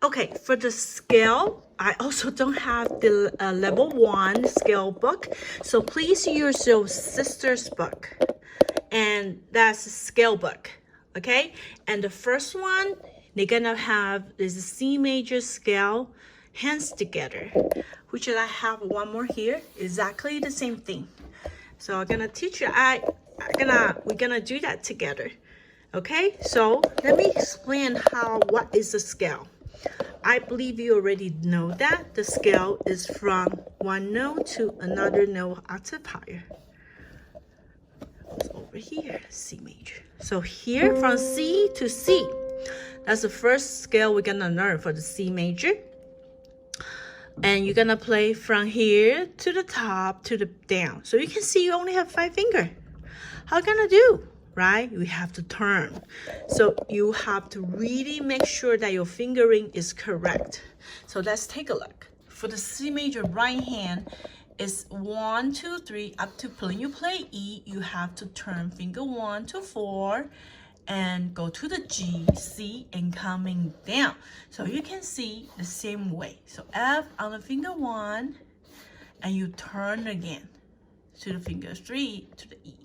Okay, for the scale, I also don't have the level 1 scale book. So please use your sister's book. And that's a scale book. Okay? And the first one, they're gonna have is a C major scale, hands together, which I have one more here, exactly the same thing. So I'm gonna teach you. We're gonna do that together. Okay, so let me explain what is the scale. I believe you already know that the scale is from one note to another note octave higher. It's over here, C major. So here from C to C, that's the first scale we're gonna learn for the C major. And you're gonna play from here to the top to the down. So you can see you only have 5 fingers. How you gonna do? Right? We have to turn. So you have to really make sure that your fingering is correct. So let's take a look. For the C major right hand, it's 1, 2, 3 up to play. When you play E, you have to turn finger 1 to 4 and go to the G, C, and coming down. So you can see the same way. So F on the finger 1, and you turn again to the finger 3 to the E.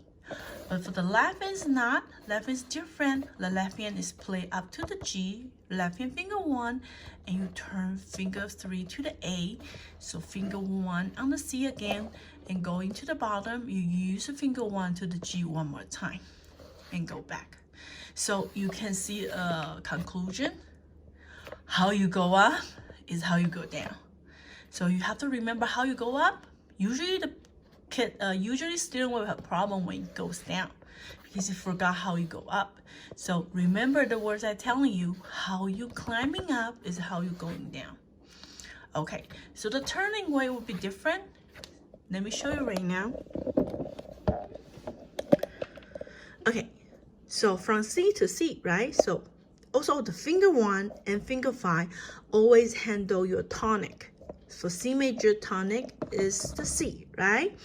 But for the left hand is not. Left hand is different. The left hand is play up to the G, left hand finger 1, and you turn finger 3 to the A. So finger 1 on the C again, and going to the bottom, you use the finger 1 to the G one more time, and go back. So you can see a conclusion. How you go up is how you go down. So you have to remember how you go up. Usually student will have a problem when it goes down because you forgot how you go up. So remember the words I'm telling you. How you climbing up is how you going down. Okay, so the turning way will be different. Let me show you right now. Okay, so from C to C, right? So also the finger 1 and finger 5 always handle your tonic. So C major tonic is the C, right?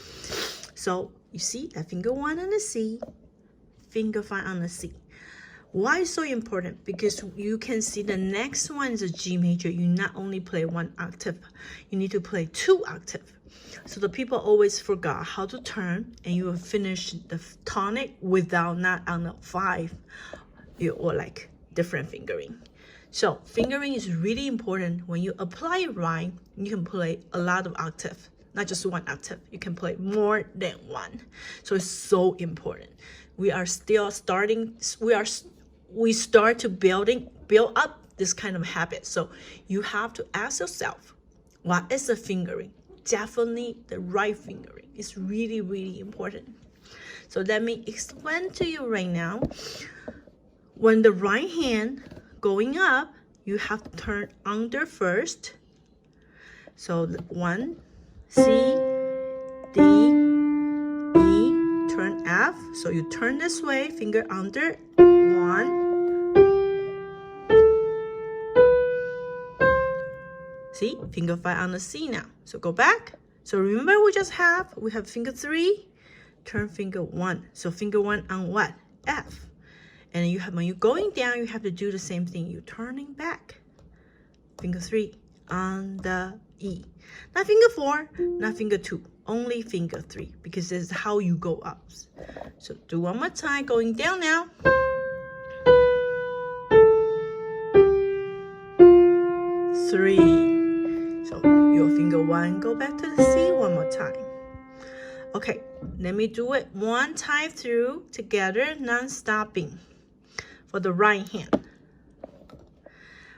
So you see that finger 1 on the C, finger 5 on the C. Why is so important? Because you can see the next one is a G major. You not only play 1 octave, you need to play 2 octaves. So the people always forgot how to turn, and you will finish the tonic without not on the 5 or like different fingering. So fingering is really important. When you apply it right, you can play a lot of octaves, not just 1 octave. You can play more than 1. So it's so important. We are still starting. We start to build up this kind of habit. So you have to ask yourself, what is the fingering? Definitely the right fingering. It's really, really important. So let me explain to you right now. When the right hand going up, you have to turn under first. So 1, C, D, E, turn F. So you turn this way, finger under, 1. See, finger 5 on the C now. So go back. So remember we have finger 3, turn finger 1. So finger 1 on what? F. And when you're going down, you have to do the same thing. You're turning back. Finger 3 on the E. Not finger 4, not finger 2. Only finger 3, because this is how you go up. So do one more time, going down now. 3. So your finger 1, go back to the C one more time. Okay, let me do it one time through together, non-stopping. For the right hand,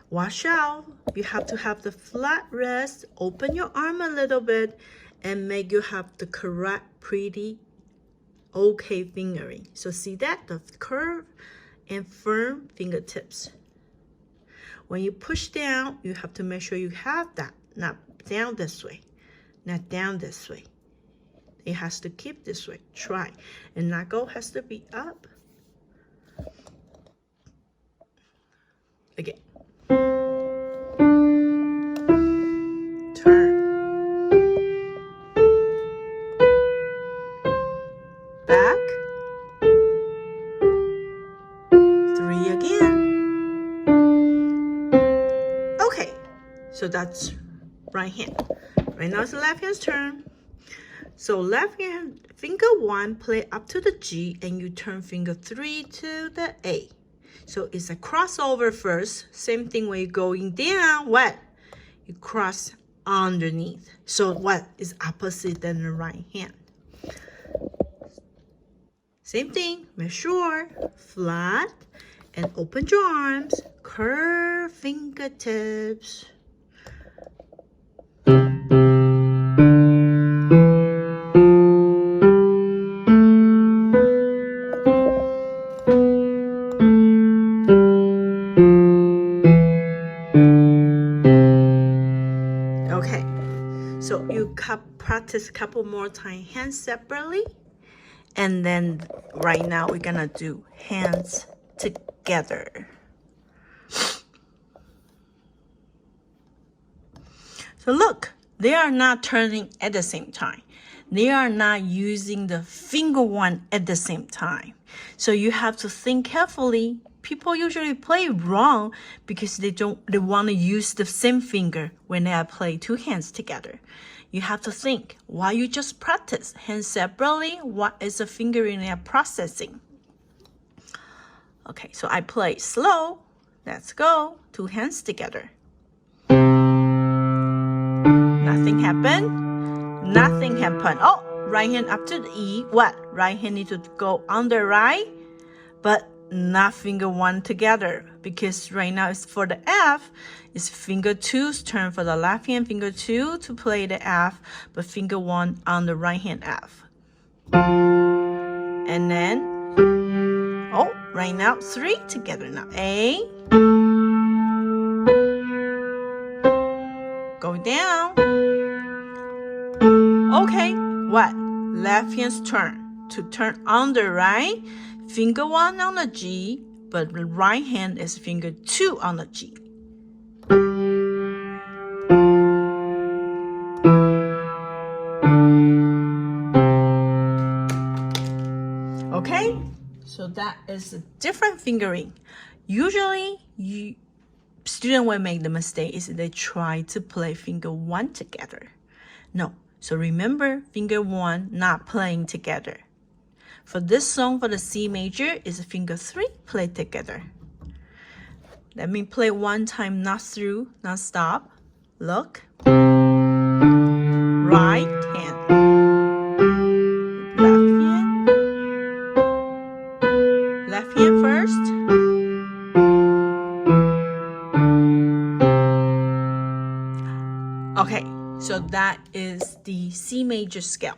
watch out. You have to have the flat rest. Open your arm a little bit and make you have the correct, pretty, okay fingering. So see that? The curve and firm fingertips. When you push down, you have to make sure you have that. Not down this way, not down this way. It has to keep this way. Try. And knuckle has to be up. Again. Turn. Back. 3 again. Okay, So that's right hand. Right now it's the left hand's turn. So left hand, finger 1, play up to the G, and you turn finger 3 to the A. So it's a crossover first. Same thing when you're going down, what? You cross underneath. So what is opposite than the right hand? Same thing, make sure, flat, and open your arms, curve fingertips. Okay, so you practice a couple more times, hands separately. And then right now we're gonna do hands together. So look, they are not turning at the same time. They are not using the finger 1 at the same time. So you have to think carefully. People usually play wrong because they want to use the same finger when they play 2 hands together. You have to think, while you just practice hands separately, what is the fingering they are processing? Okay, so I play slow. Let's go. 2 hands together. Nothing happened. Nothing happened. Oh, right hand up to the E. What? Right hand need to go under right, but not finger 1 together, because right now it's for the F. It's finger 2's turn for the left hand, finger 2 to play the F, but finger 1 on the right hand F. And then, oh, right now 3 together now. A, go down. Okay, what? Left hand's turn to turn on the right, finger 1 on the G, but the right hand is finger 2 on the G. Okay, so that is a different fingering. Usually, students will make the mistake is they try to play finger 1 together. No, so remember finger 1 not playing together. For this song, for the C major, is finger 3 play together. Let me play one time, not through, not stop. Look. Right hand. Left hand. Left hand first. Okay, so that is the C major scale.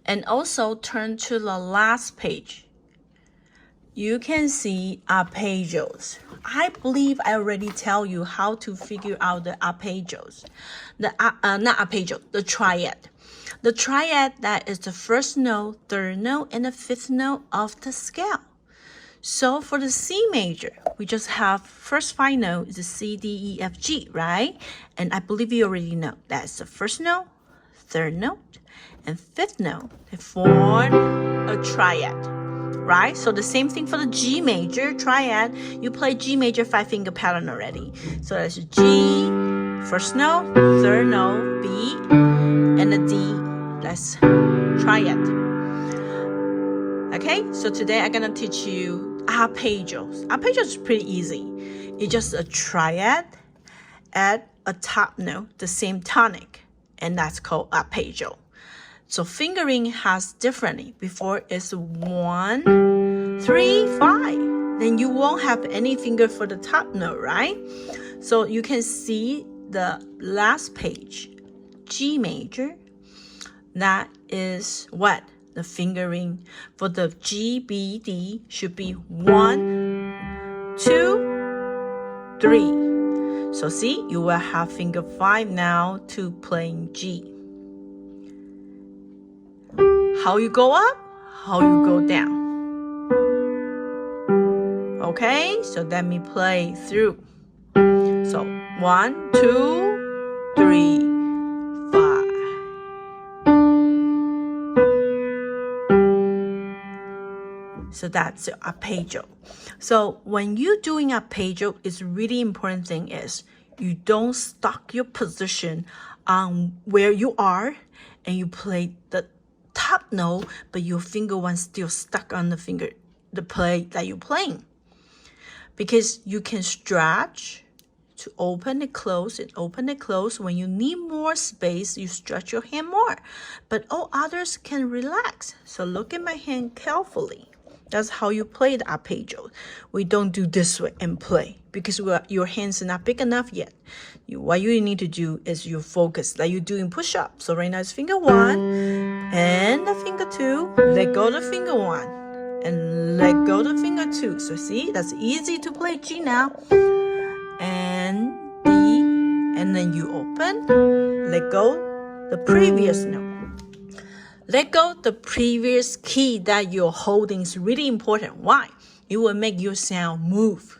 And also turn to the last page. You can see arpeggios. I believe I already tell you how to figure out the arpeggios. Not arpeggio, the triad. The triad, that is the first note, third note, and the fifth note of the scale. So for the C major, we just have first 5 notes is C, D, E, F, G, right? And I believe you already know that's the first note, third note, and fifth note. They form a triad, right? So the same thing for the G major triad. You play G major 5-finger pattern already. So that's G, first note, third note, B, and the D. That's triad. Okay, so today I'm gonna teach you arpeggios. Arpeggios is pretty easy. It's just a triad at a top note, the same tonic, and that's called arpeggio. So fingering has differently. Before it's 1, 3, 5. Then you won't have any finger for the top note, right? So you can see the last page, G major. That is what? The fingering for the G, B, D should be 1, 2, 3. So see, you will have finger 5 now to playing G. How you go up, how you go down. Okay, so let me play through. So 1, 2, 3, 5. So that's the arpeggio. So when you're doing arpeggio, it's really important thing is you don't stuck your position on where you are and you play the top note, but your finger one still stuck on the play that you're playing. Because you can stretch to open and close and open and close. When you need more space, you stretch your hand more. But all others can relax. So look at my hand carefully. That's how you play the arpeggio. We don't do this way and play because your hands are not big enough yet. What you need to do is you focus like you're doing push-up. So right now it's finger one and the finger two. Let go the finger one and let go the finger two. So see, that's easy to play G now. And D, and then you open, let go the previous note. Let go the previous key that you're holding is really important. Why? It will make your sound move.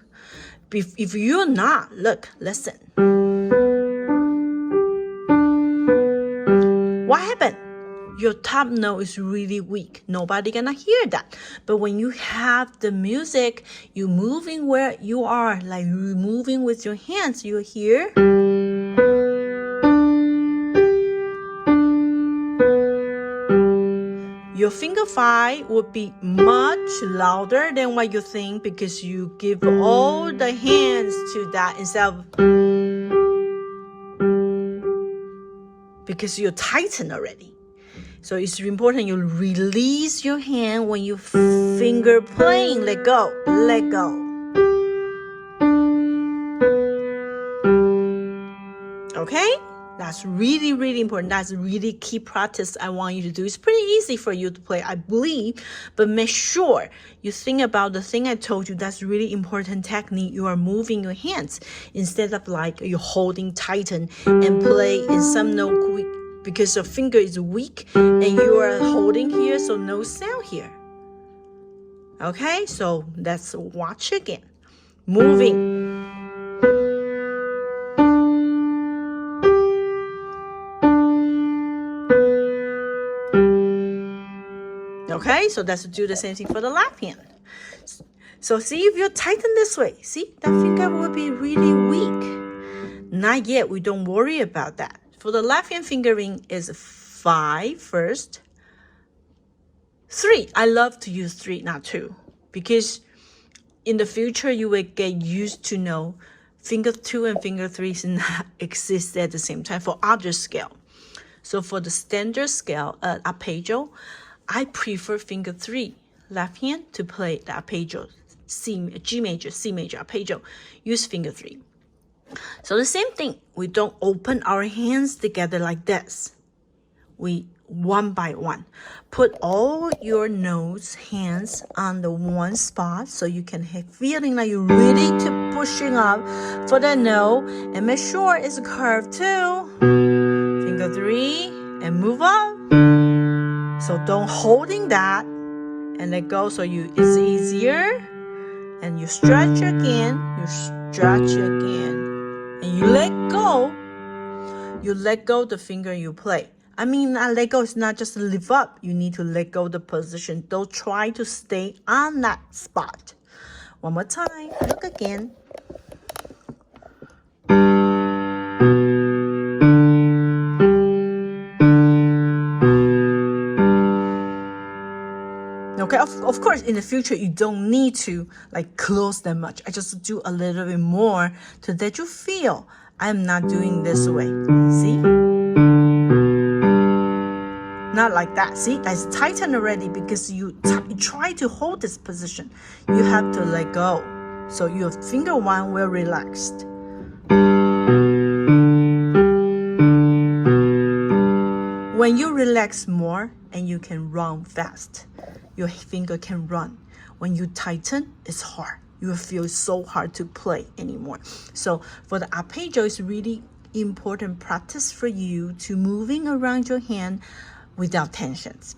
If you're not, look, listen. What happened? Your top note is really weak. Nobody gonna hear that. But when you have the music, you moving where you are, like you're moving with your hands, you hear. Your finger five would be much louder than what you think because you give all the hands to that instead of because you're tightened already. So it's important you release your hand when you finger playing. Let go, let go. Okay? That's really, really important. That's really key practice I want you to do. It's pretty easy for you to play, I believe, but make sure you think about the thing I told you. That's really important technique. You are moving your hands instead of like you're holding tighten and play in some note quick because your finger is weak and you are holding here, so no sound here. Okay, so let's watch again. Moving. Okay, so let's do the same thing for the left hand. So see if you tighten this way. See, that finger will be really weak. Not yet, we don't worry about that. For the left hand fingering is 5 first. 3, I love to use 3, not 2. Because in the future, you will get used to know finger 2 and finger 3 is not exist at the same time for other scale. So for the standard scale, arpeggio, I prefer finger 3, left hand, to play the arpeggio, G major, C major arpeggio. Use finger 3. So the same thing, we don't open our hands together like this. We one by one. Put all your notes, hands on the one spot so you can have feeling like you're really to pushing up for the note and make sure it's curved too. Finger 3 and move up. So don't holding that and let go so it's easier. And you stretch again, you stretch again, and you let go. You let go the finger you play. I mean, let go is not just lift up. You need to let go the position. Don't try to stay on that spot. One more time, look again. Okay, of course, in the future, you don't need to like close that much. I just do a little bit more to let you feel I'm not doing this way. See? Not like that. See, that's tightened already because you try to hold this position. You have to let go. So your finger one will relaxed. When you relax more and you can run fast, your finger can run. When you tighten, it's hard. You feel so hard to play anymore. So for the arpeggio, it's really important practice for you to moving around your hand without tensions.